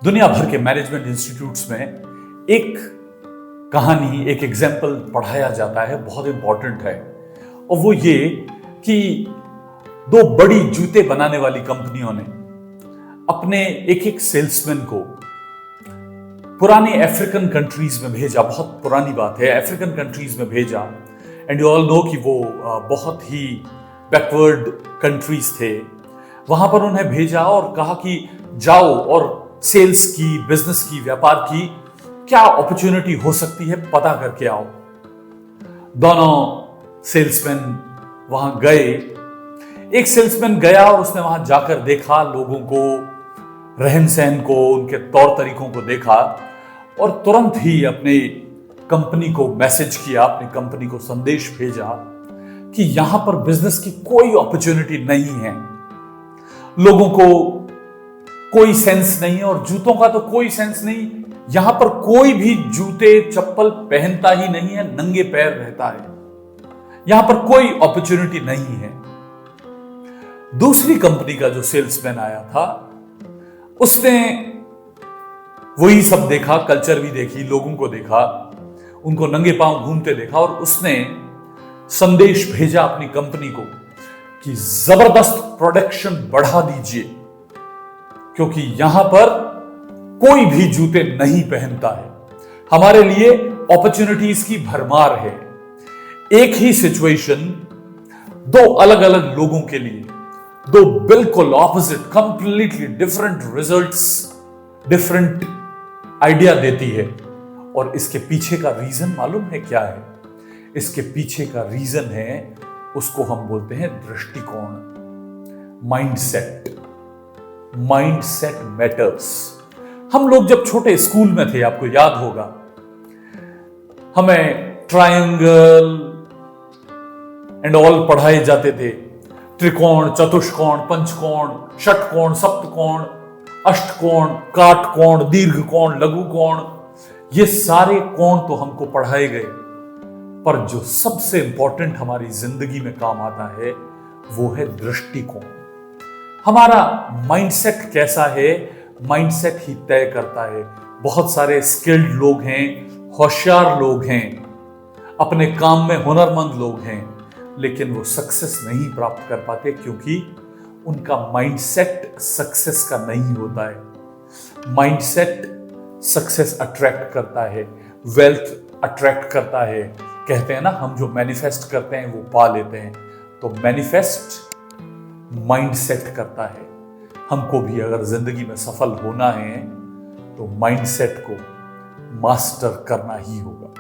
दुनिया भर के मैनेजमेंट इंस्टीट्यूट्स में एक कहानी, एक एग्जाम्पल पढ़ाया जाता है, बहुत इंपॉर्टेंट है। और वो ये कि दो बड़ी जूते बनाने वाली कंपनियों ने अपने एक एक सेल्समैन को पुरानी अफ्रीकन कंट्रीज में भेजा। बहुत पुरानी बात है, अफ्रीकन कंट्रीज में भेजा। एंड यू ऑल नो कि वो बहुत ही बैकवर्ड कंट्रीज थे। वहां पर उन्हें भेजा और कहा कि जाओ और सेल्स की, बिजनेस की, व्यापार की क्या अपॉर्चुनिटी हो सकती है पता करके आओ। दोनों सेल्समैन वहां गए। एक सेल्समैन गया और उसने वहां जाकर देखा, लोगों को, रहन सहन को, उनके तौर तरीकों को देखा और तुरंत ही अपने कंपनी को मैसेज किया, अपनी कंपनी को संदेश भेजा कि यहां पर बिजनेस की कोई अपॉर्चुनिटी नहीं है, लोगों को कोई सेंस नहीं है और जूतों का तो कोई सेंस नहीं। यहां पर कोई भी जूते चप्पल पहनता ही नहीं है, नंगे पैर रहता है। यहां पर कोई अपॉर्चुनिटी नहीं है। दूसरी कंपनी का जो सेल्समैन आया था, उसने वही सब देखा, कल्चर भी देखी, लोगों को देखा, उनको नंगे पांव घूमते देखा और उसने संदेश भेजा अपनी कंपनी को कि जबरदस्त प्रोडक्शन बढ़ा दीजिए, क्योंकि यहां पर कोई भी जूते नहीं पहनता है। हमारे लिए अपॉर्चुनिटीज की भरमार है। एक ही सिचुएशन दो अलग अलग लोगों के लिए दो बिल्कुल opposite, completely different results, different idea देती है। और इसके पीछे का रीजन मालूम है क्या है? इसके पीछे का रीजन है, उसको हम बोलते हैं दृष्टिकोण, माइंडसेट। Mindset matters. हम लोग जब छोटे स्कूल में थे, आपको याद होगा, हमें ट्रायंगल एंड ऑल पढ़ाए जाते थे। त्रिकोण, चतुष्कोण, पंचकोण, षटकोण, सप्तकोण, अष्टकोण, काटकोण, दीर्घकोण, लघुकोण, ये सारे कोण तो हमको पढ़ाए गए। पर जो सबसे इंपॉर्टेंट हमारी जिंदगी में काम आता है वो है दृष्टिकोण। हमारा माइंडसेट कैसा है, माइंडसेट ही तय करता है। बहुत सारे स्किल्ड लोग हैं, होशियार लोग हैं, अपने काम में हुनरमंद लोग हैं, लेकिन वो सक्सेस नहीं प्राप्त कर पाते क्योंकि उनका माइंडसेट सक्सेस का नहीं होता है। माइंडसेट सक्सेस अट्रैक्ट करता है, वेल्थ अट्रैक्ट करता है। कहते हैं ना, हम जो मैनिफेस्ट करते हैं वो पा लेते हैं। तो मैनिफेस्ट माइंडसेट करता है। हमको भी अगर जिंदगी में सफल होना है तो माइंडसेट को मास्टर करना ही होगा।